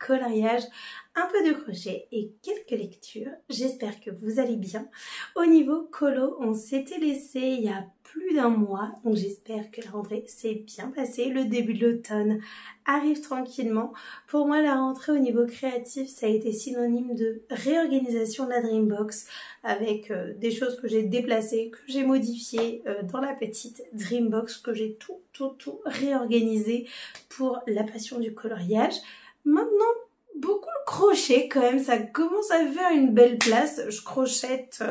coloriage, un peu de crochet et quelques lectures. J'espère que vous allez bien. Au niveau colo, on s'était laissé il y a plus d'un mois, donc j'espère que la rentrée s'est bien passée. Le début de l'automne arrive tranquillement. Pour moi, la rentrée au niveau créatif, ça a été synonyme de réorganisation de la Dreambox avec des choses que j'ai déplacées, que j'ai modifiées dans la petite Dreambox, que j'ai tout réorganisé pour la passion du coloriage. Maintenant, beaucoup le crochet quand même, ça commence à faire une belle place. Je crochette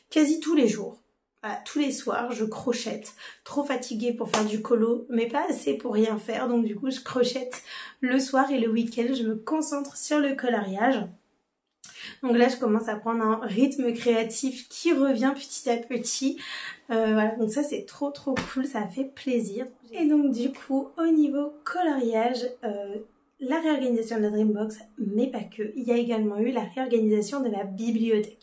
quasi tous les jours. Voilà, tous les soirs, je crochette. Trop fatiguée pour faire du colo, mais pas assez pour rien faire. Donc du coup, je crochette le soir et le week-end, je me concentre sur le coloriage. Donc là, je commence à prendre un rythme créatif qui revient petit à petit. Voilà, donc ça, c'est trop cool, ça fait plaisir. Et donc du coup, au niveau coloriage, la réorganisation de la Dreambox, mais pas que. Il y a également eu la réorganisation de la bibliothèque.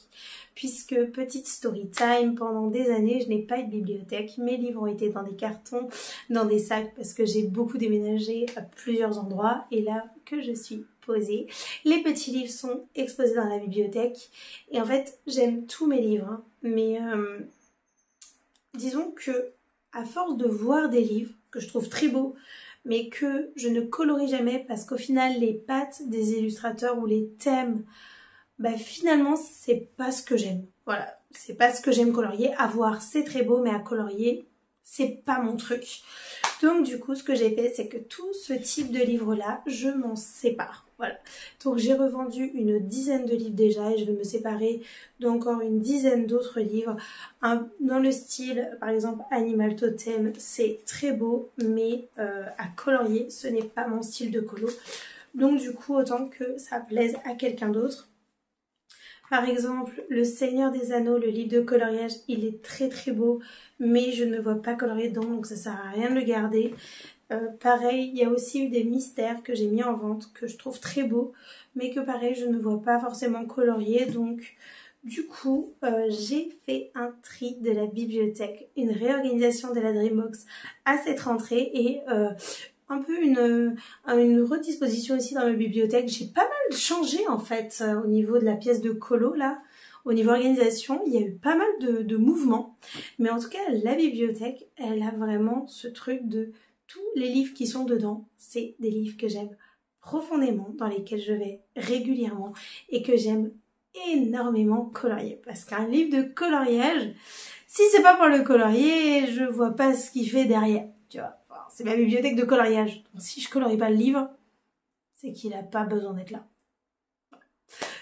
Puisque, petite story time, pendant des années, je n'ai pas eu de bibliothèque. Mes livres ont été dans des cartons, dans des sacs, parce que j'ai beaucoup déménagé à plusieurs endroits. Et là que je suis posée, les petits livres sont exposés dans la bibliothèque. Et en fait, j'aime tous mes livres, hein, mais disons que, à force de voir des livres que je trouve très beaux, mais que je ne colorie jamais parce qu'au final, les pattes des illustrateurs ou les thèmes, bah finalement, c'est pas ce que j'aime. Voilà, c'est pas ce que j'aime colorier. À voir, c'est très beau, mais à colorier, c'est pas mon truc. Donc du coup, ce que j'ai fait, c'est que tout ce type de livres-là, je m'en sépare. Voilà. Donc j'ai revendu une dizaine de livres déjà et je vais me séparer d'encore une dizaine d'autres livres. Dans le style, par exemple, Animal Totem, c'est très beau, mais à colorier, ce n'est pas mon style de colo. Donc du coup, autant que ça plaise à quelqu'un d'autre. Par exemple, Le Seigneur des Anneaux, le livre de coloriage, il est très beau, mais je ne me vois pas colorier dedans, donc ça sert à rien de le garder. Pareil, il y a aussi eu des mystères que j'ai mis en vente, que je trouve très beaux, mais que pareil, je ne me vois pas forcément colorier, donc du coup, j'ai fait un tri de la bibliothèque, une réorganisation de la Dreambox à cette rentrée et un peu une redisposition ici dans ma bibliothèque. J'ai pas mal changé en fait au niveau de la pièce de colo là. Au niveau organisation, il y a eu pas mal de mouvements. Mais en tout cas, la bibliothèque, elle a vraiment ce truc de tous les livres qui sont dedans. C'est des livres que j'aime profondément, dans lesquels je vais régulièrement et que j'aime énormément colorier. Parce qu'un livre de coloriage, si c'est pas pour le colorier, je vois pas ce qu'il fait derrière, tu vois. C'est ma bibliothèque de coloriage. Donc si je colorie pas le livre, c'est qu'il n'a pas besoin d'être là.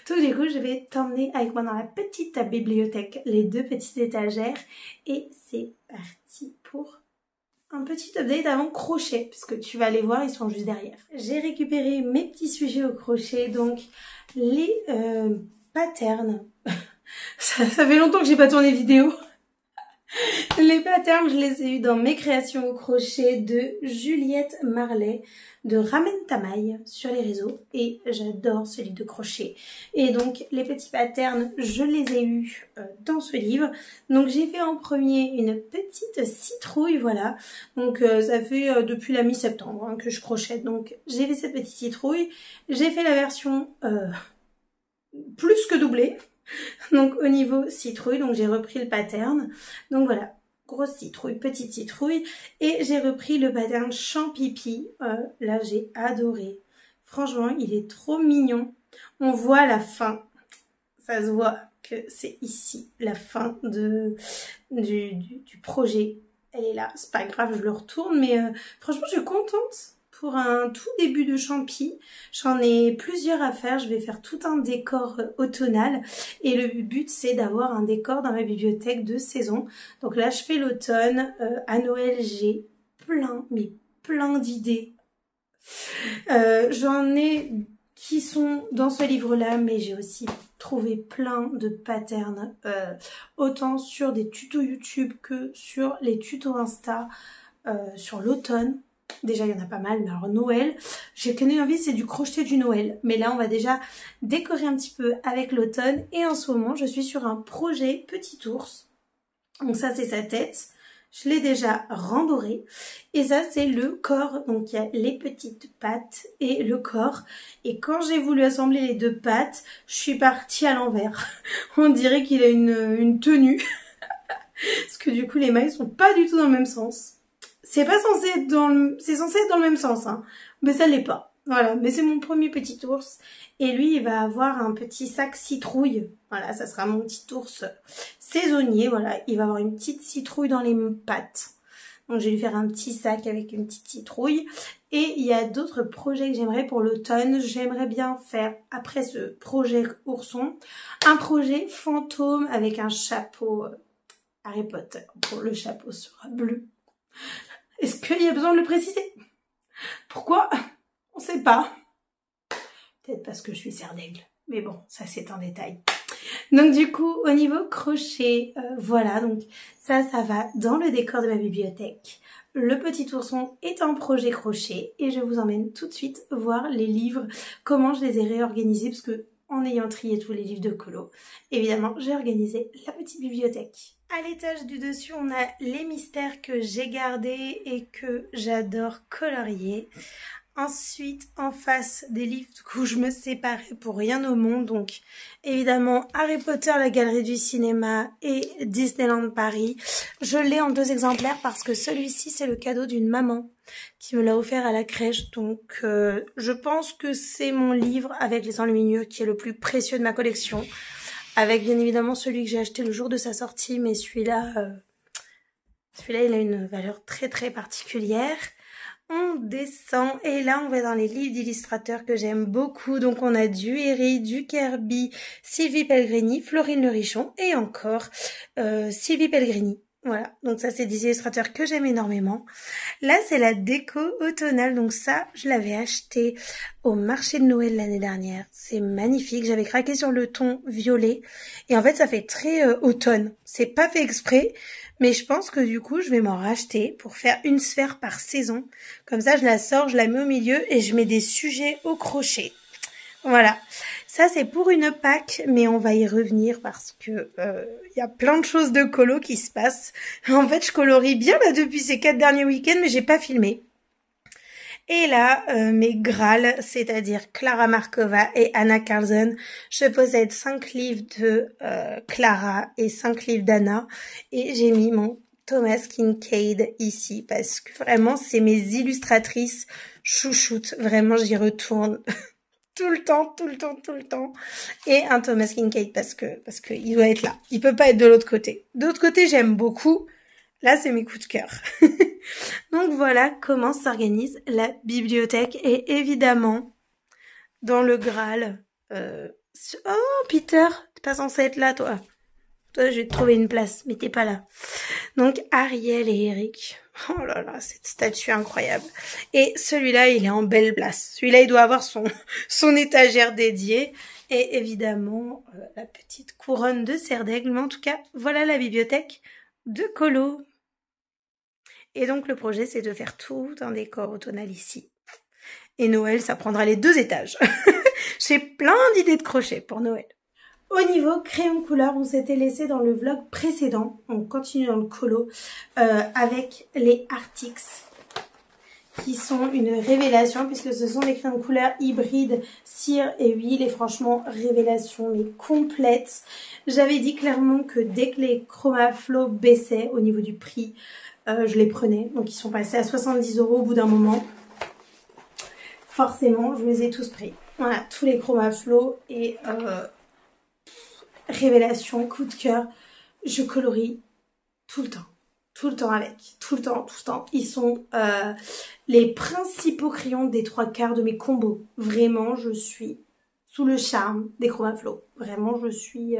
Donc du coup, je vais t'emmener avec moi dans la petite bibliothèque, les deux petites étagères. Et c'est parti pour un petit update avant crochet, puisque tu vas les voir, ils sont juste derrière. J'ai récupéré mes petits sujets au crochet, donc les patterns. ça fait longtemps que j'ai pas tourné vidéo. Les patterns, je les ai eus dans mes créations au crochet de Juliette Marley de Ramène ta maille sur les réseaux et j'adore ce livre de crochet. Et donc les petits patterns, je les ai eus dans ce livre. Donc j'ai fait en premier une petite citrouille, voilà. Donc ça fait depuis la mi-septembre hein, que je crochète. Donc j'ai fait cette petite citrouille. J'ai fait la version plus que doublée. Donc au niveau citrouille, donc j'ai repris le pattern. Donc voilà, grosse citrouille, petite citrouille. Et j'ai repris le pattern champipi. Là j'ai adoré. Franchement, il est trop mignon. On voit la fin. Ça se voit que c'est ici la fin du projet. Elle est là, c'est pas grave, je le retourne. Mais franchement, je suis contente. Pour un tout début de champi, j'en ai plusieurs à faire. Je vais faire tout un décor automnal et le but c'est d'avoir un décor dans ma bibliothèque de saison. Donc là je fais l'automne. À Noël j'ai plein d'idées. J'en ai qui sont dans ce livre-là, mais j'ai aussi trouvé plein de patterns, autant sur des tutos YouTube que sur les tutos Insta sur l'automne. Déjà, il y en a pas mal, mais alors Noël, j'ai qu'une envie, c'est du crochet du Noël. Mais là, on va déjà décorer un petit peu avec l'automne. Et en ce moment, je suis sur un projet Petit Ours. Donc ça, c'est sa tête. je l'ai déjà rembourré. Et ça, c'est le corps. Donc, il y a les petites pattes et le corps. Et quand j'ai voulu assembler les deux pattes, je suis partie à l'envers. On dirait qu'il a une tenue. Parce que du coup, les mailles sont pas du tout dans le même sens. C'est pas censé être c'est censé être dans le même sens, hein. Mais ça l'est pas. Voilà, mais c'est mon premier petit ours. Et lui, il va avoir un petit sac citrouille. Voilà, ça sera mon petit ours saisonnier. Voilà, il va avoir une petite citrouille dans les pattes. Donc, je vais lui faire un petit sac avec une petite citrouille. Et il y a d'autres projets que j'aimerais pour l'automne. J'aimerais bien faire, après ce projet ourson, un projet fantôme avec un chapeau Harry Potter. Bon, le chapeau sera bleu. Est-ce qu'il y a besoin de le préciser? Pourquoi? On sait pas. Peut-être parce que je suis serre d'aigle. Mais bon, ça c'est un détail. Donc du coup, au niveau crochet, voilà. Donc ça va dans le décor de ma bibliothèque. Le petit ourson est un projet crochet. Et je vous emmène tout de suite voir les livres. Comment je les ai réorganisés. Parce que en ayant trié tous les livres de colo, évidemment, j'ai organisé la petite bibliothèque. À l'étage du dessus, on a les mystères que j'ai gardés et que j'adore colorier. Ensuite, en face des livres où je me séparais pour rien au monde. Donc, évidemment, Harry Potter, la galerie du cinéma et Disneyland Paris. Je l'ai en 2 exemplaires parce que celui-ci, c'est le cadeau d'une maman qui me l'a offert à la crèche. Donc, je pense que c'est mon livre avec les enluminures qui est le plus précieux de ma collection. Avec bien évidemment celui que j'ai acheté le jour de sa sortie, mais celui-là, il a une valeur très très particulière. On descend et là on va dans les livres d'illustrateurs que j'aime beaucoup. Donc on a du Herry, du Kirby, Sylvie Pellegrini, Florine Le Richon et encore Sylvie Pellegrini. Voilà, donc ça c'est des illustrateurs que j'aime énormément. Là c'est la déco automnale, donc ça je l'avais acheté au marché de Noël l'année dernière. C'est magnifique, j'avais craqué sur le ton violet et en fait ça fait très automne. C'est pas fait exprès, mais je pense que du coup je vais m'en racheter pour faire une sphère par saison. Comme ça je la sors, je la mets au milieu et je mets des sujets au crochet. Voilà, ça c'est pour une Pâques, mais on va y revenir parce que y a plein de choses de colo qui se passent. En fait, je colorie bien là depuis ces 4 derniers week-ends, mais j'ai pas filmé. Et là, mes Graal, c'est-à-dire Clara Markova et Anna Carlson. Je possède 5 livres de Clara et 5 livres d'Anna. Et j'ai mis mon Thomas Kincaid ici parce que vraiment, c'est mes illustratrices chouchoutes. Vraiment, j'y retourne tout le temps, tout le temps, tout le temps. Et un Thomas Kincaid parce que il doit être là. Il peut pas être de l'autre côté. De l'autre côté, j'aime beaucoup. Là, c'est mes coups de cœur. Donc voilà comment s'organise la bibliothèque. Et évidemment, dans le Graal... Oh, Peter, t'es pas censé être là, toi. Toi, je vais te trouver une place, mais t'es pas là. Donc, Ariel et Eric. Oh là là, cette statue incroyable. Et celui-là, il est en belle place. Celui-là, il doit avoir son étagère dédiée. Et évidemment, la petite couronne de serre d'aigle. Mais en tout cas, voilà la bibliothèque de colo. Et donc, le projet, c'est de faire tout un décor automnal ici. Et Noël, ça prendra les 2 étages. J'ai plein d'idées de crochet pour Noël. Au niveau crayon couleur, on s'était laissé dans le vlog précédent. On continue dans le colo avec les Artix qui sont une révélation puisque ce sont des crayons couleur hybrides cire et huile et franchement révélation mais complète. J'avais dit clairement que dès que les Chromaflow baissaient au niveau du prix, je les prenais. Donc ils sont passés à 70 € au bout d'un moment. Forcément, je les ai tous pris. Voilà, tous les Chromaflow et révélation, coup de cœur. Je colorie tout le temps. Tout le temps avec. Tout le temps, tout le temps. Ils sont les principaux crayons des 3/4 de mes combos. Vraiment, je suis sous le charme des Chromaflow. Vraiment, je suis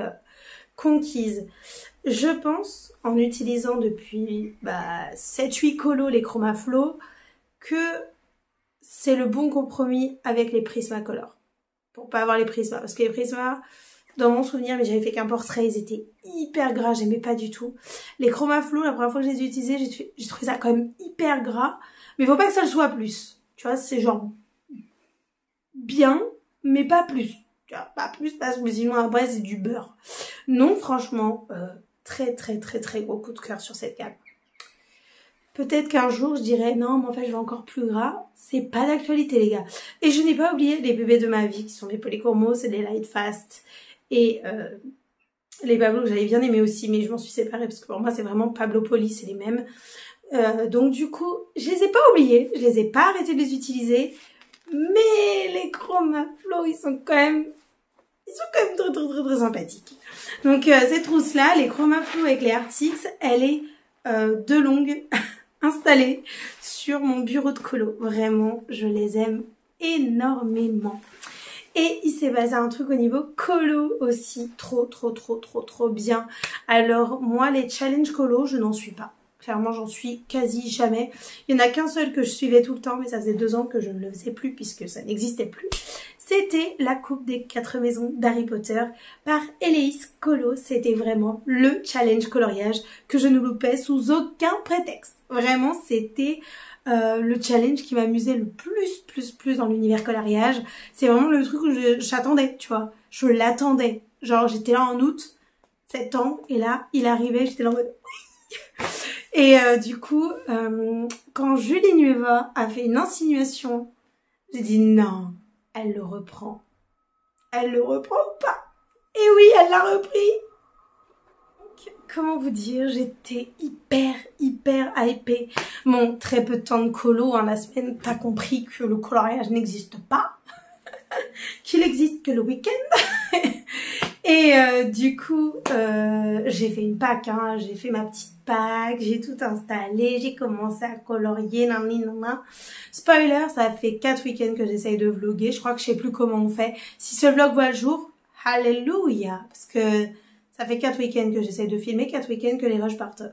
conquise. Je pense, en utilisant depuis 7-8 colos les Chromaflow, que c'est le bon compromis avec les Prismacolor. Pour pas avoir les Prisma. Parce que les Prisma, dans mon souvenir, mais j'avais fait qu'un portrait, ils étaient hyper gras, j'aimais pas du tout. Les Chromaflow, la première fois que je les ai utilisés, j'ai trouvé ça quand même hyper gras. Mais faut pas que ça le soit plus. Tu vois, c'est genre bien, mais pas plus. Tu vois, pas plus parce que sinon après c'est du beurre. Non, franchement, très très très très gros coup de cœur sur cette gamme. peut-être qu'un jour je dirais non, mais en fait je veux encore plus gras. C'est pas d'actualité les gars. Et je n'ai pas oublié les bébés de ma vie qui sont les Polychromos et les Light Fast. Et les Pablo que j'avais bien aimé aussi, mais je m'en suis séparée parce que pour moi c'est vraiment Pablo Poly, c'est les mêmes. Donc du coup, je les ai pas oubliés, je les ai pas arrêtés de les utiliser. Mais les Chromaflow, ils sont quand même très sympathiques. Donc cette trousse là, les Chromaflow avec les Artix, elle est de longue installée sur mon bureau de colo. Vraiment, je les aime énormément. Et il s'est passé un truc au niveau colo aussi, trop bien. Alors moi, les challenges colo, je n'en suis pas. Clairement, j'en suis quasi jamais. Il n'y en a qu'un seul que je suivais tout le temps, mais ça faisait 2 ans que je ne le faisais plus puisque ça n'existait plus. C'était la coupe des 4 maisons d'Harry Potter par Héléis Colo. C'était vraiment le challenge coloriage que je ne loupais sous aucun prétexte. Vraiment, c'était le challenge qui m'amusait le plus dans l'univers coloriage. C'est vraiment le truc où j'attendais, tu vois. Je l'attendais. Genre, j'étais là en août, 7 ans, et là, il arrivait, j'étais là en mode... Et du coup, quand Julie Nueva a fait une insinuation, j'ai dit non, elle le reprend. Elle le reprend ou pas? Et oui, elle l'a repris. Comment vous dire, j'étais hyper hypée. Bon, très peu de temps de colo, hein, la semaine, t'as compris que le coloriage n'existe pas. Qu'il existe que le week-end. Et du coup, j'ai fait une pack, hein, j'ai fait ma petite pack, j'ai tout installé, j'ai commencé à colorier, nanana. Spoiler, ça fait 4 week-ends que j'essaye de vlogger, je crois que je sais plus comment on fait. Si ce vlog voit le jour, alléluia, parce que ça fait 4 week-ends que j'essaye de filmer, 4 week-ends que les rushs partent.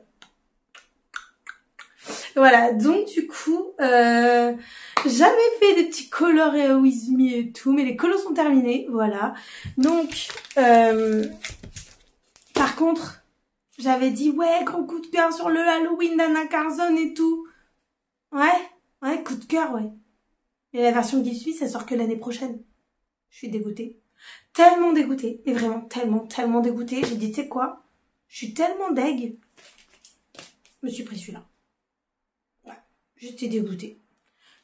Voilà, donc du coup, j'avais fait des petits colors with me et tout, mais les colos sont terminés, voilà. Donc, par contre, j'avais dit, ouais, gros coup de cœur sur le Halloween d'Anna Carson et tout. Ouais, coup de cœur, ouais. Et la version qui suit, ça sort que l'année prochaine. Je suis dégoûtée. Tellement dégoûtée, et vraiment tellement dégoûtée. J'ai dit, tu sais quoi, je suis tellement deg, je me suis pris celui-là. J'étais dégoûtée.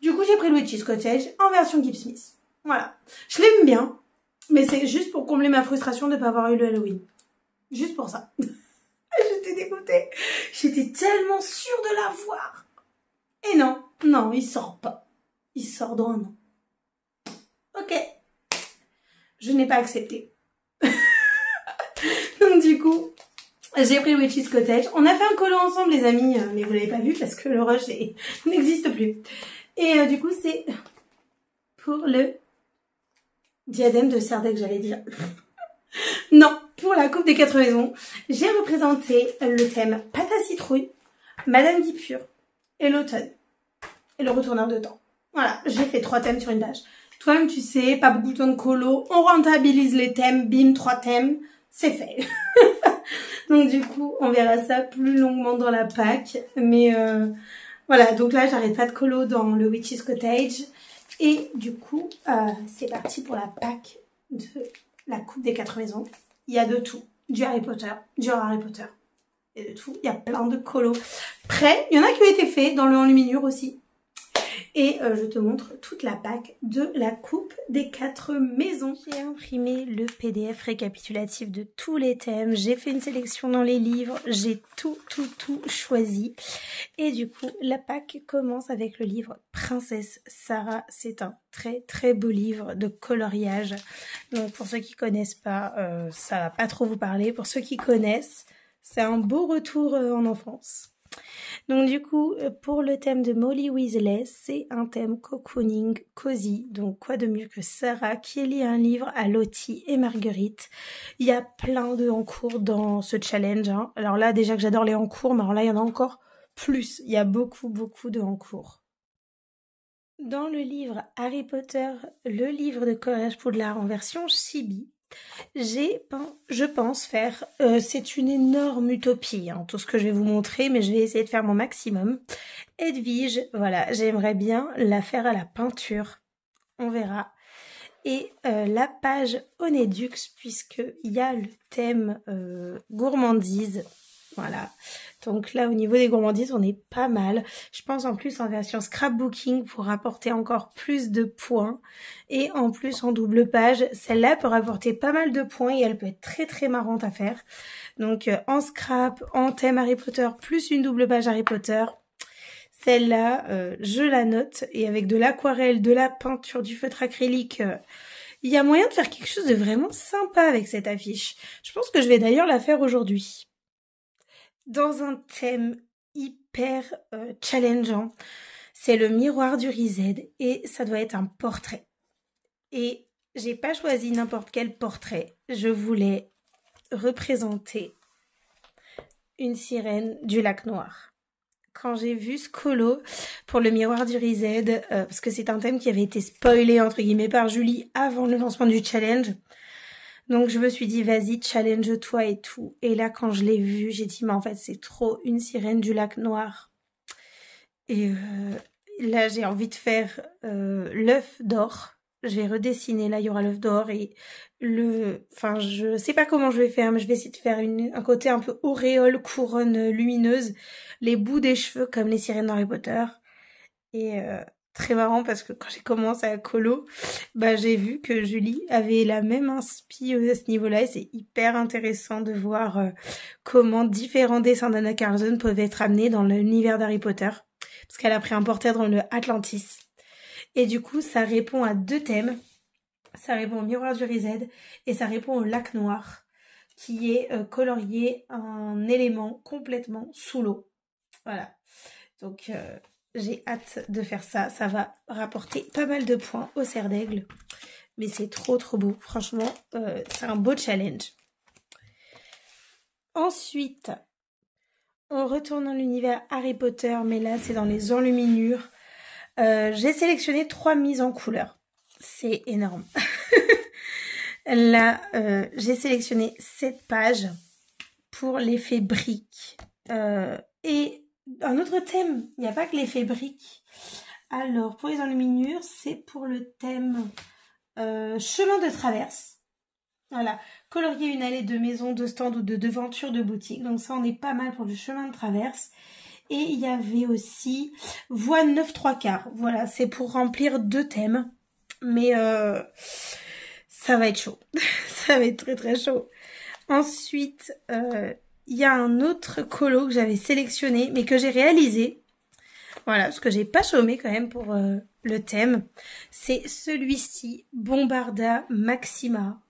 Du coup, j'ai pris le Witch's Cottage en version Gibbs Smith. Voilà. Je l'aime bien, mais c'est juste pour combler ma frustration de ne pas avoir eu le Halloween. Juste pour ça. J'étais dégoûtée. J'étais tellement sûre de l'avoir. Et non, il sort pas. Il sort dans un an. Ok. Je n'ai pas accepté. Donc du coup, j'ai pris le Witch's Cottage. On a fait un colo ensemble, les amis, mais vous l'avez pas vu parce que le rush n'existe plus. Et du coup, c'est pour le diadème de Serdaigle, j'allais dire. Non, pour la coupe des 4 maisons, j'ai représenté le thème pâte à citrouille, Madame Guipure et l'automne. Et le retourneur de temps. Voilà, j'ai fait 3 thèmes sur une page. Toi-même, tu sais, pas beaucoup de temps de colo, on rentabilise les thèmes, bim, 3 thèmes, c'est fait. Donc du coup, on verra ça plus longuement dans la pack. Mais voilà, donc là, j'arrête pas de colo dans le Witch's Cottage. Et du coup, c'est parti pour la pack de la coupe des 4 maisons. Il y a de tout. Du Harry Potter, du Harry Potter. Il y a de tout. Il y a plein de colos prêts. Il y en a qui ont été faits dans le enluminure aussi. Et je te montre toute la pack de la coupe des 4 maisons. J'ai imprimé le PDF récapitulatif de tous les thèmes. J'ai fait une sélection dans les livres. J'ai tout choisi. Et du coup, la pack commence avec le livre Princesse Sarah. C'est un très beau livre de coloriage. Donc pour ceux qui connaissent pas, ça va pas trop vous parler. Pour ceux qui connaissent, c'est un beau retour en enfance. Donc du coup, pour le thème de Molly Weasley, c'est un thème cocooning, cosy. Donc quoi de mieux que Sarah qui lit un livre à Lottie et Marguerite. Il y a plein de encours dans ce challenge. Hein. Alors là, déjà que j'adore les encours, mais alors là, il y en a encore plus. Il y a beaucoup de encours. Dans le livre Harry Potter, le livre de coloriage Poudlard en version chibi, je pense faire, c'est une énorme utopie, hein, tout ce que je vais vous montrer, mais je vais essayer de faire mon maximum. Edwige, voilà, j'aimerais bien la faire à la peinture, on verra. Et la page Honedux, puisqu'il y a le thème gourmandise, Voilà. Donc là, au niveau des gourmandises, on est pas mal. Je pense en plus en version scrapbooking pour apporter encore plus de points. Et en plus en double page, celle-là peut rapporter pas mal de points et elle peut être très très marrante à faire. Donc en scrap, en thème Harry Potter, plus une double page Harry Potter. Celle-là, je la note. Et avec de l'aquarelle, de la peinture, du feutre acrylique... il y a moyen de faire quelque chose de vraiment sympa avec cette affiche. Je pense que je vais d'ailleurs la faire aujourd'hui. Dans un thème hyper challengeant, c'est le miroir du Riséd et ça doit être un portrait. Et j'ai pas choisi n'importe quel portrait. Je voulais représenter une sirène du lac Noir. Quand j'ai vu ce colo pour le miroir du Riséd, parce que c'est un thème qui avait été spoilé entre guillemets par Julie avant le lancement du challenge, donc je me suis dit vas-y challenge-toi et tout. Et là quand je l'ai vu, j'ai dit mais en fait c'est trop une sirène du lac Noir. Et là j'ai envie de faire l'œuf d'or. Je vais redessiner, là il y aura l'œuf d'or et enfin je sais pas comment je vais faire, mais je vais essayer de faire un côté un peu auréole, couronne lumineuse, les bouts des cheveux comme les sirènes d'Harry Potter. Et très marrant parce que quand j'ai commencé à colo, bah j'ai vu que Julie avait la même inspi à ce niveau-là et c'est hyper intéressant de voir comment différents dessins d'Anna Carlson peuvent être amenés dans l'univers d'Harry Potter parce qu'elle a pris un portrait dans le Atlantis. Et du coup, ça répond à deux thèmes. Ça répond au miroir du Riséd et ça répond au lac Noir qui est colorié en éléments complètement sous l'eau. Voilà. Donc j'ai hâte de faire ça. Ça va rapporter pas mal de points au cerf d'aigle. Mais c'est trop trop beau. Franchement, c'est un beau challenge. Ensuite, on retourne dans l'univers Harry Potter. Mais là, c'est dans les enluminures. J'ai sélectionné 3 mises en couleur. C'est énorme. Là, j'ai sélectionné 7 pages pour l'effet brique. Et un autre thème, il n'y a pas que l'effet brique. Alors, pour les enluminures, c'est pour le thème chemin de traverse. Voilà, colorier une allée de maison, de stand ou de devanture de boutique. Donc ça, on est pas mal pour le chemin de traverse. Et il y avait aussi voie 9 3/4. Voilà, c'est pour remplir 2 thèmes. Mais ça va être chaud. Ça va être très très chaud. Ensuite, il y a un autre colo que j'avais sélectionné, mais que j'ai réalisé. Voilà, parce que j'ai pas chômé quand même pour le thème. C'est celui-ci, Bombarda Maxima.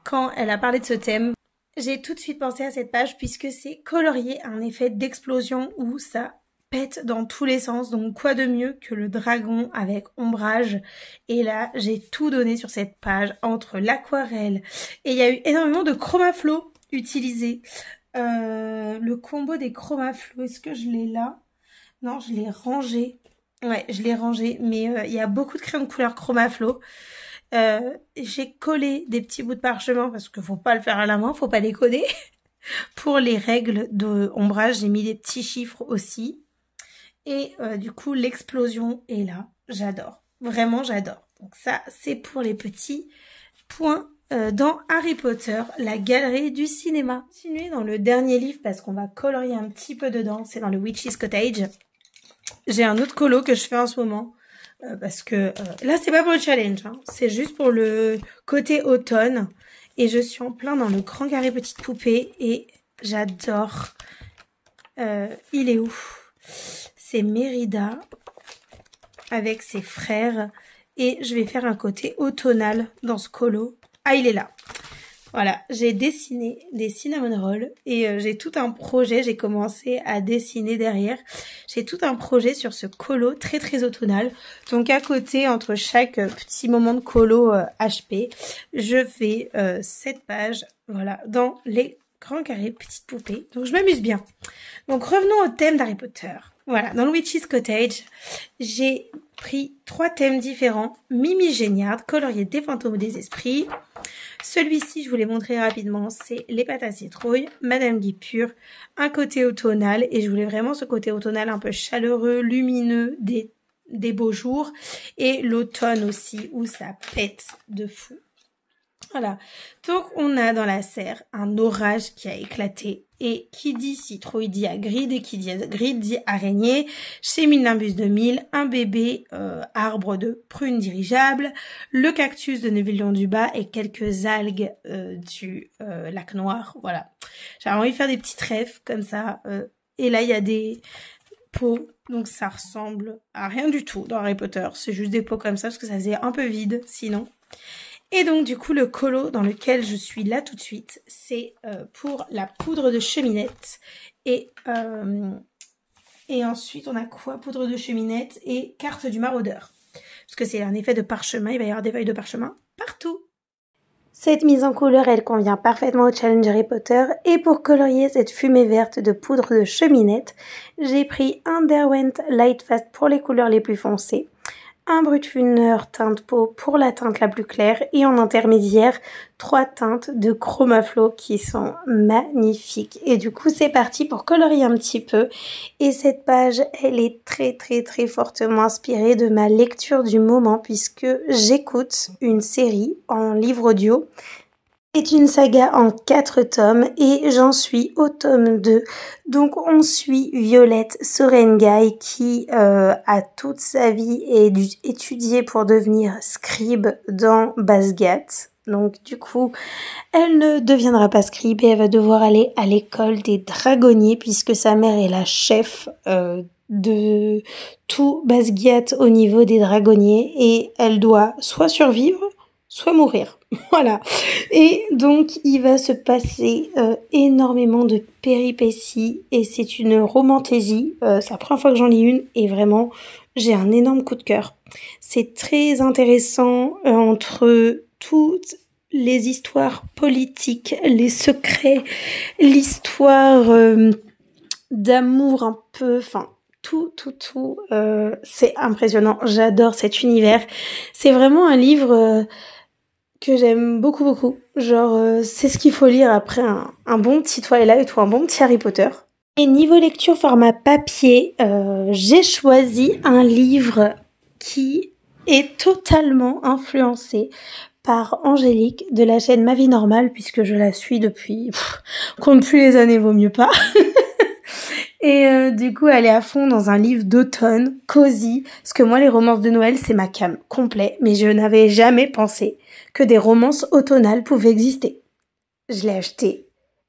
Quand elle a parlé de ce thème, j'ai tout de suite pensé à cette page puisque c'est colorié un effet d'explosion où ça pète dans tous les sens. Donc quoi de mieux que le dragon avec ombrage. Et là, j'ai tout donné sur cette page entre l'aquarelle. Et il y a eu énormément de chromaflow utilisé. Le combo des chromaflow, est-ce que je l'ai là? Non, je l'ai rangé. Ouais, je l'ai rangé. Mais il y a beaucoup de crayons de couleur chromaflow. J'ai collé des petits bouts de parchemin parce qu'il faut pas le faire à la main, faut pas déconner. Pour les règles d'ombrage, j'ai mis des petits chiffres aussi. Et du coup, l'explosion est là. J'adore. Vraiment, j'adore. Donc ça, c'est pour les petits points dans Harry Potter, la galerie du cinéma. Continuer dans le dernier livre parce qu'on va colorier un petit peu dedans. C'est dans le Witch's Cottage. J'ai un autre colo que je fais en ce moment. Parce que là, c'est pas pour le challenge. Hein. C'est juste pour le côté automne. Et je suis en plein dans le grand carré petite poupée. Et j'adore. Il est où? C'est Mérida avec ses frères. Et je vais faire un côté automnal dans ce colo. Ah, il est là. Voilà, j'ai dessiné des cinnamon rolls et j'ai tout un projet. J'ai commencé à dessiner derrière. J'ai tout un projet sur ce colo très très automnal. Donc à côté, entre chaque petit moment de colo HP, je fais 7 pages, voilà, dans les grands carrés petites poupées. Donc je m'amuse bien. Donc revenons au thème d'Harry Potter. Voilà, dans le Witch's Cottage, j'ai pris 3 thèmes différents. Mimi Géniard, colorier des fantômes ou des esprits. Celui-ci, je vous l'ai montré rapidement, c'est les pâtes à citrouille, Madame Guipure, un côté automnal. Et je voulais vraiment ce côté automnal un peu chaleureux, lumineux, des beaux jours. Et l'automne aussi, où ça pète de fou. Voilà. Donc, on a dans la serre un orage qui a éclaté. Et qui dit citrouille dit agride, et qui dit agride dit araignée. Chez Milnimbus 2000, un bébé arbre de prune dirigeable, le cactus de Neuvillon-du-Bas et quelques algues du lac Noir. Voilà. J'avais envie de faire des petits trèfles comme ça. Et là, il y a des pots. Donc, ça ressemble à rien du tout dans Harry Potter. C'est juste des pots comme ça parce que ça faisait un peu vide sinon. Et donc du coup le colo dans lequel je suis là tout de suite, c'est pour la poudre de cheminette. Et ensuite on a quoi? Poudre de cheminette et carte du maraudeur. Parce que c'est un effet de parchemin, il va y avoir des feuilles de parchemin partout. Cette mise en couleur, elle convient parfaitement au challenge Harry Potter. Et pour colorier cette fumée verte de poudre de cheminette, j'ai pris un Derwent Lightfast pour les couleurs les plus foncées, un Brutfuner teinte peau pour la teinte la plus claire et en intermédiaire 3 teintes de Chromaflow qui sont magnifiques. Et du coup c'est parti pour colorier un petit peu. Et cette page elle est très fortement inspirée de ma lecture du moment puisque j'écoute une série en livre audio. C'est une saga en 4 tomes et j'en suis au tome 2. Donc on suit Violette Sorengai qui a toute sa vie étudié pour devenir scribe dans Basgat. Donc du coup, elle ne deviendra pas scribe et elle va devoir aller à l'école des dragonniers puisque sa mère est la chef de tout Basgat au niveau des dragonniers et elle doit soit survivre, soit mourir. Voilà. Et donc, il va se passer énormément de péripéties et c'est une romantaisie. C'est la première fois que j'en lis une et vraiment, j'ai un énorme coup de cœur. C'est très intéressant entre toutes les histoires politiques, les secrets, l'histoire d'amour un peu... Enfin, tout. C'est impressionnant. J'adore cet univers. C'est vraiment un livre... que j'aime beaucoup. Genre, c'est ce qu'il faut lire après un bon petit Twilight ou un bon petit Harry Potter. Et niveau lecture format papier, j'ai choisi un livre qui est totalement influencé par Angélique de la chaîne Ma Vie Normale, puisque je la suis depuis... compte plus les années, vaut mieux pas. Et du coup, elle est à fond dans un livre d'automne, cosy, parce que moi, les romances de Noël, c'est ma came complet, mais je n'avais jamais pensé que des romances automnales pouvaient exister. Je l'ai acheté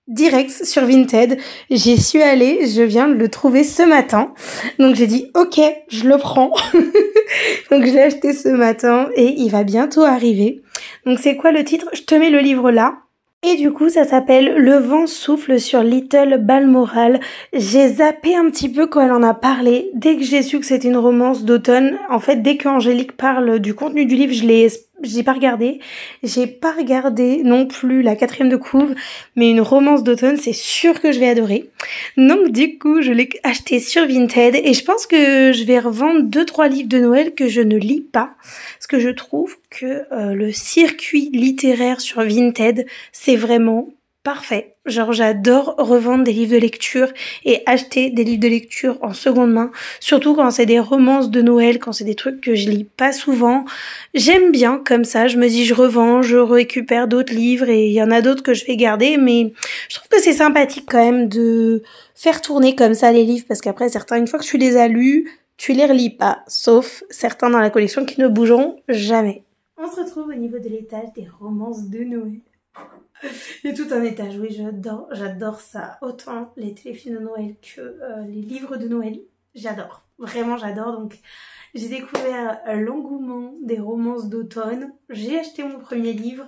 direct sur Vinted, j'y suis allée, je viens de le trouver ce matin, donc j'ai dit ok, je le prends. Donc je l'ai acheté ce matin et il va bientôt arriver. Donc c'est quoi le titre? Je te mets le livre là. Et du coup, ça s'appelle Le vent souffle sur Little Balmoral. J'ai zappé un petit peu quand elle en a parlé. Dès que j'ai su que c'était une romance d'automne, en fait, dès qu'Angélique parle du contenu du livre, j'ai pas regardé. J'ai pas regardé non plus la 4e de couve, mais une romance d'automne, c'est sûr que je vais adorer. Donc du coup, je l'ai acheté sur Vinted et je pense que je vais revendre 2-3 livres de Noël que je ne lis pas. Parce que je trouve que le circuit littéraire sur Vinted, c'est vraiment parfait. Genre j'adore revendre des livres de lecture et acheter des livres de lecture en seconde main. Surtout quand c'est des romances de Noël, quand c'est des trucs que je lis pas souvent. J'aime bien comme ça, je me dis je revends, je récupère d'autres livres et il y en a d'autres que je vais garder. Mais je trouve que c'est sympathique quand même de faire tourner comme ça les livres parce qu'après certains, une fois que tu les as lus, tu les relis pas. Sauf certains dans la collection qui ne bougeront jamais. On se retrouve au niveau de l'étage des romances de Noël. Il y a tout un étage, oui, j'adore ça. Autant les téléfilms de Noël que les livres de Noël. J'adore, vraiment j'adore. Donc j'ai découvert l'engouement des romances d'automne. J'ai acheté mon premier livre.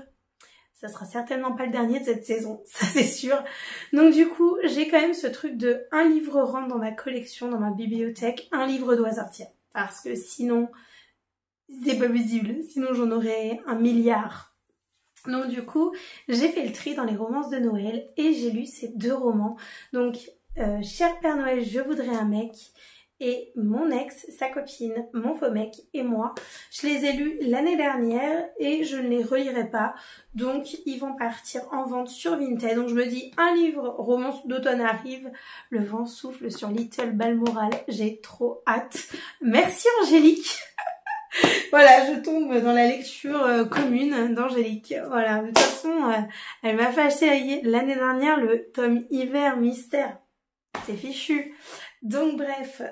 Ça sera certainement pas le dernier de cette saison, ça c'est sûr. Donc du coup, j'ai quand même ce truc de un livre rentre dans ma collection, dans ma bibliothèque, un livre doit sortir. Parce que sinon, c'est pas visible. Sinon j'en aurais 1 milliard. Donc du coup, j'ai fait le tri dans les romances de Noël et j'ai lu ces 2 romans. Donc, Cher Père Noël, je voudrais un mec et mon ex, sa copine, mon faux mec et moi. Je les ai lus l'année dernière et je ne les relirai pas. Donc, ils vont partir en vente sur Vinted. Donc, je me dis, un livre romance d'automne arrive. Le vent souffle sur Little Balmoral. J'ai trop hâte. Merci Angélique. Voilà, je tombe dans la lecture commune d'Angélique. Voilà, de toute façon, elle m'a fait acheter l'année dernière le tome Hiver Mystère. C'est fichu. Donc bref,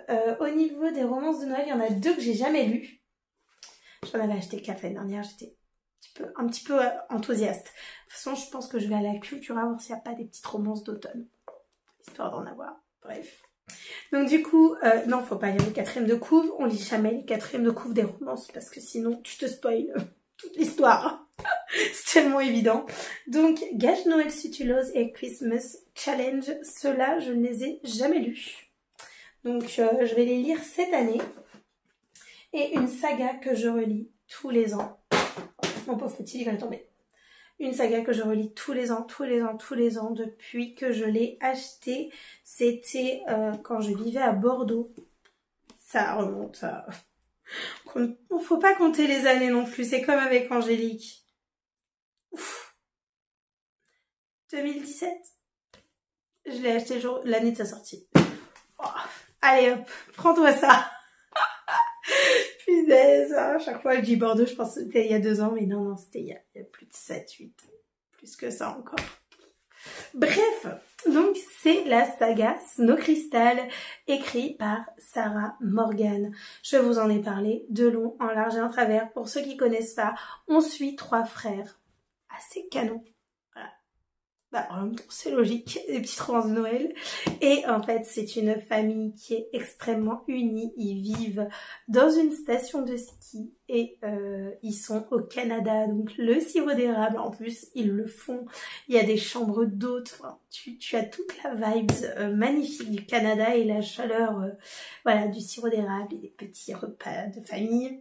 au niveau des romances de Noël, il y en a 2 que j'ai jamais lues. J'en avais acheté 4 l'année dernière, j'étais un petit peu enthousiaste. De toute façon, je pense que je vais à la Cultura voir s'il n'y a pas des petites romances d'automne. Histoire d'en avoir. Bref. Donc du coup, non, faut pas lire les 4e de couve. On lit jamais les 4e de couve des romances parce que sinon, tu te spoil toute l'histoire. C'est tellement évident. Donc, Gage Noël Sutulos et Christmas Challenge, ceux-là, je ne les ai jamais lus. Donc, je vais les lire cette année. Et une saga que je relis tous les ans. Mon pauvre petit, il va tomber. Une saga que je relis tous les ans, depuis que je l'ai acheté. C'était quand je vivais à Bordeaux. Ça remonte à... Faut pas compter les années non plus, c'est comme avec Angélique. Ouf. 2017. Je l'ai acheté l'année de sa sortie. Oh. Allez hop, prends-toi ça. Punaise, à chaque fois elle dit Bordeaux, je pense que c'était il y a 2 ans, mais non, c'était il y a plus de 7, 8. Plus que ça encore. Bref, donc c'est la saga Snow Crystal, écrite par Sarah Morgan. Je vous en ai parlé de long, en large et en travers. Pour ceux qui connaissent pas, on suit 3 frères assez canons. Voilà. Bah, en même temps, c'est logique, des petites romances de Noël. Et en fait, c'est une famille qui est extrêmement unie. Ils vivent dans une station de ski et ils sont au Canada. Donc le sirop d'érable, en plus, ils le font. Il y a des chambres d'hôtes. Enfin, tu as toute la vibes magnifique du Canada et la chaleur voilà, du sirop d'érable et des petits repas de famille.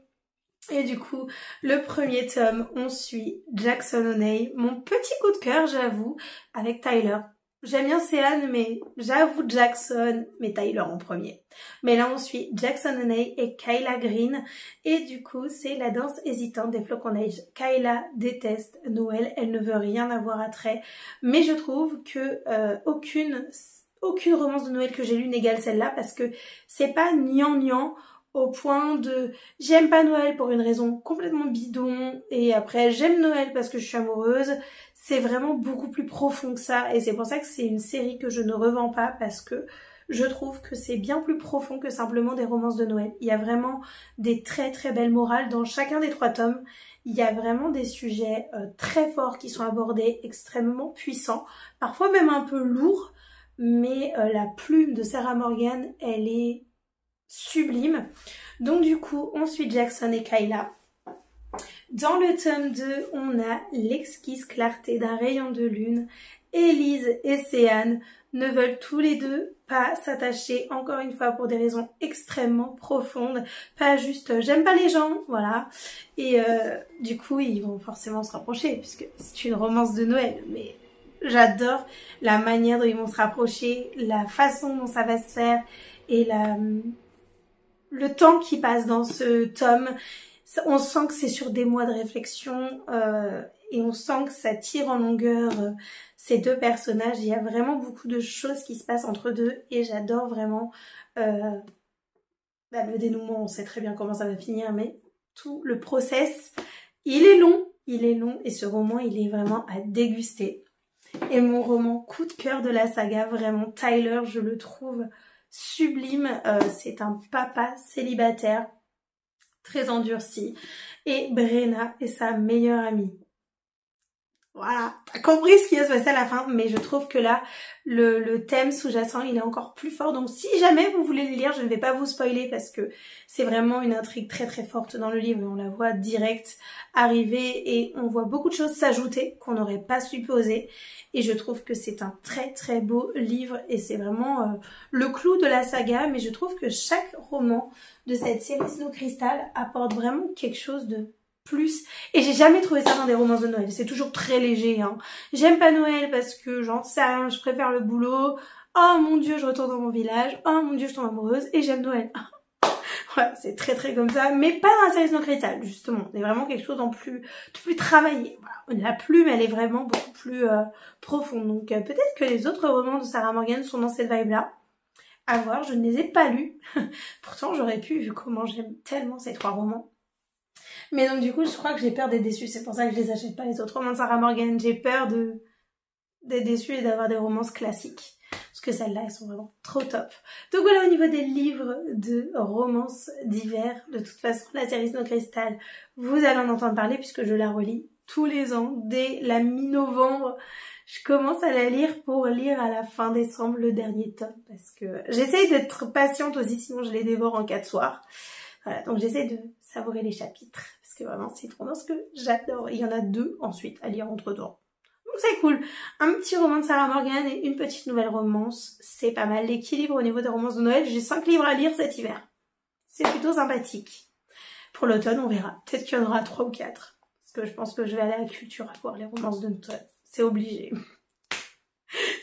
Et du coup, le premier tome, on suit Jackson O'Neill. Mon petit coup de cœur, j'avoue, avec Tyler. J'aime bien Céane, mais j'avoue Jackson, mais Tyler en premier. Mais là, on suit Jackson O'Neill et Kyla Green. Et du coup, c'est la danse hésitante des flocons neige. Kyla déteste Noël, elle ne veut rien avoir à trait. Mais je trouve que aucune romance de Noël que j'ai lue n'égale celle-là parce que c'est pas gnangnan au point de j'aime pas Noël pour une raison complètement bidon et après j'aime Noël parce que je suis amoureuse. C'est vraiment beaucoup plus profond que ça et c'est pour ça que c'est une série que je ne revends pas parce que je trouve que c'est bien plus profond que simplement des romances de Noël. Il y a vraiment des très très belles morales dans chacun des 3 tomes. Il y a vraiment des sujets très forts qui sont abordés, extrêmement puissants, parfois même un peu lourds, mais la plume de Sarah Morgan, elle est sublime. Donc du coup, on suit Jackson et Kyla. Dans le tome 2, on a l'exquise clarté d'un rayon de lune. Élise et Céane ne veulent tous les deux pas s'attacher, encore une fois pour des raisons extrêmement profondes, pas juste j'aime pas les gens, voilà. Et du coup, ils vont forcément se rapprocher puisque c'est une romance de Noël, mais j'adore la manière dont ils vont se rapprocher, la façon dont ça va se faire et le temps qui passe dans ce tome. On sent que c'est sur des mois de réflexion et on sent que ça tire en longueur ces 2 personnages. Il y a vraiment beaucoup de choses qui se passent entre eux et j'adore vraiment le dénouement. On sait très bien comment ça va finir, mais tout le process, il est long et ce roman, il est vraiment à déguster. Et mon roman coup de cœur de la saga, vraiment Tyler, je le trouve sublime. C'est un papa célibataire très endurci et Brenna est sa meilleure amie. Voilà, t'as compris ce qui va se passer à la fin, mais je trouve que là, le thème sous-jacent, il est encore plus fort. Donc si jamais vous voulez le lire, je ne vais pas vous spoiler parce que c'est vraiment une intrigue très très forte dans le livre et on la voit direct arriver et on voit beaucoup de choses s'ajouter qu'on n'aurait pas supposé. Et je trouve que c'est un très très beau livre et c'est vraiment le clou de la saga. Mais je trouve que chaque roman de cette série Snow Crystal apporte vraiment quelque chose de plus. Et j'ai jamais trouvé ça dans des romances de Noël. C'est toujours très léger, hein. J'aime pas Noël parce que j'en sais rien, je préfère le boulot. Oh mon dieu, je retourne dans mon village. Oh mon dieu, je tombe amoureuse. Et j'aime Noël. Voilà, c'est très très comme ça. Mais pas dans la série Snow Crystal, justement. C'est vraiment quelque chose de plus travaillé. Voilà. La plume, elle est vraiment beaucoup plus profonde. Donc peut-être que les autres romans de Sarah Morgan sont dans cette vibe-là. À voir, je ne les ai pas lus. Pourtant, j'aurais pu, vu comment j'aime tellement ces 3 romans. Mais donc du coup, je crois que j'ai peur d'être déçue. C'est pour ça que je les achète pas les autres romans de Sarah Morgan. J'ai peur d'être déçue et d'avoir des romances classiques. Parce que celles-là, elles sont vraiment trop top. Donc voilà, au niveau des livres de romances d'hiver, de toute façon, la série Snow Crystal, vous allez en entendre parler puisque je la relis tous les ans. Dès la mi-novembre, je commence à la lire pour lire à la fin décembre le dernier tome. Parce que j'essaye d'être patiente aussi, sinon je les dévore en 4 soirs. Voilà, donc j'essaie de savourer les chapitres. Parce que vraiment, c'est une romance que j'adore. Il y en a 2 ensuite à lire entre temps. Donc c'est cool. Un petit roman de Sarah Morgan et une petite nouvelle romance. C'est pas mal. L'équilibre au niveau des romances de Noël, j'ai 5 livres à lire cet hiver. C'est plutôt sympathique. Pour l'automne, on verra. Peut-être qu'il y en aura 3 ou 4. Parce que je pense que je vais aller à la culture à voir les romances de Noël. C'est obligé.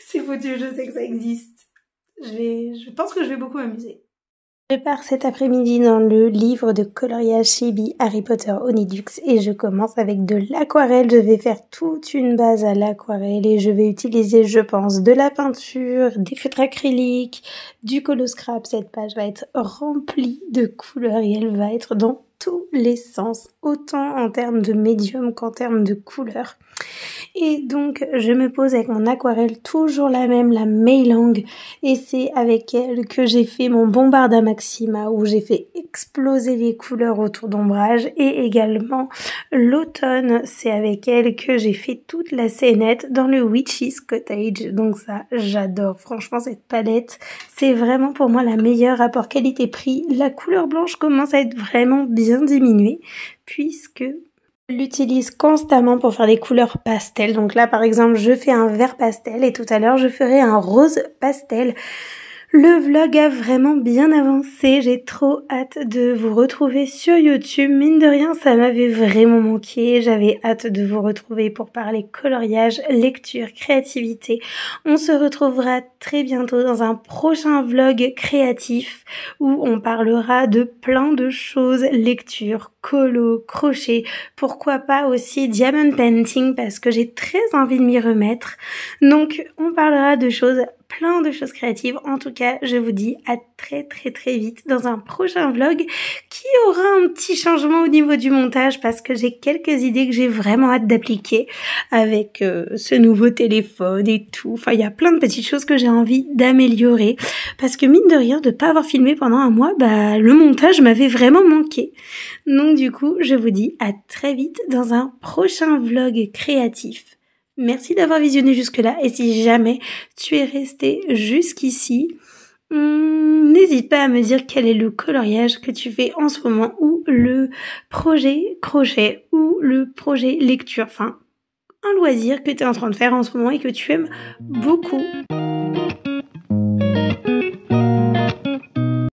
C'est foutu, je sais que ça existe. Je pense que je vais beaucoup m'amuser. Je pars cet après-midi dans le livre de coloriage Chibi Harry Potter Onyx et je commence avec de l'aquarelle. Je vais faire toute une base à l'aquarelle et je vais utiliser, je pense, de la peinture, des feutres acryliques, du coloscrap. Cette page va être remplie de couleurs et elle va être dans tous les sens, autant en termes de médium qu'en termes de couleurs. Et donc, je me pose avec mon aquarelle, toujours la même, la Mailang, et c'est avec elle que j'ai fait mon Bombarda Maxima, où j'ai fait exploser les couleurs autour d'ombrage, et également l'automne, c'est avec elle que j'ai fait toute la scénette dans le Witch's Cottage, donc ça, j'adore. Franchement, cette palette, c'est vraiment pour moi la meilleure rapport qualité-prix. La couleur blanche commence à être vraiment bien diminuée, puisque je l'utilise constamment pour faire des couleurs pastel. Donc là, par exemple, je fais un vert pastel et tout à l'heure, je ferai un rose pastel. Le vlog a vraiment bien avancé, j'ai trop hâte de vous retrouver sur YouTube. Mine de rien, ça m'avait vraiment manqué. J'avais hâte de vous retrouver pour parler coloriage, lecture, créativité. On se retrouvera très bientôt dans un prochain vlog créatif où on parlera de plein de choses, lecture, colo, crochet, pourquoi pas aussi diamond painting parce que j'ai très envie de m'y remettre. Donc on parlera de choses, plein de choses créatives. En tout cas, je vous dis à très vite dans un prochain vlog qui aura un petit changement au niveau du montage parce que j'ai quelques idées que j'ai vraiment hâte d'appliquer avec ce nouveau téléphone et tout. Enfin, il y a plein de petites choses que j'ai envie d'améliorer parce que mine de rien, de pas avoir filmé pendant un mois, bah le montage m'avait vraiment manqué. Donc du coup, je vous dis à très vite dans un prochain vlog créatif. Merci d'avoir visionné jusque-là et si jamais tu es resté jusqu'ici, n'hésite pas à me dire quel est le coloriage que tu fais en ce moment ou le projet crochet ou le projet lecture, enfin un loisir que tu es en train de faire en ce moment et que tu aimes beaucoup.